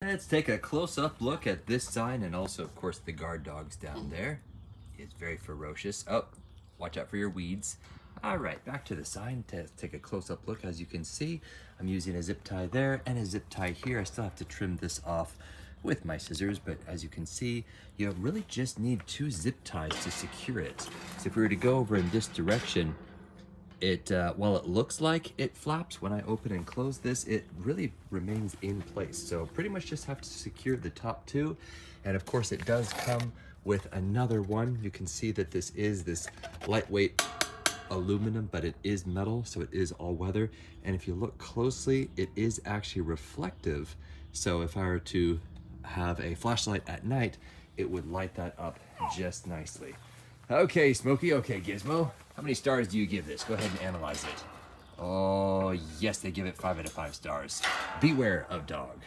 Let's take a close-up look at this sign, and also, of course, the guard dogs down there. It's very ferocious. Oh, watch out for your weeds. All right, back to the sign to take a close-up look. As you can see, I'm using a zip tie there and a zip tie here. I still have to trim this off with my scissors, but as you can see, you really just need 2 zip ties to secure it. So if we were to go over in this direction, it while it looks like it flaps, when I open and close this, it really remains in place. So pretty much just have to secure the top 2. And of course it does come with another one. You can see that this is this lightweight aluminum, but it is metal, so it is all weather. And if you look closely, it is actually reflective. So if I were to have a flashlight at night, it would light that up just nicely. Okay, Smokey, okay, Gizmo. How many stars do you give this? Go ahead and analyze it. Oh, yes, they give it 5 out of 5 stars. Beware of dog.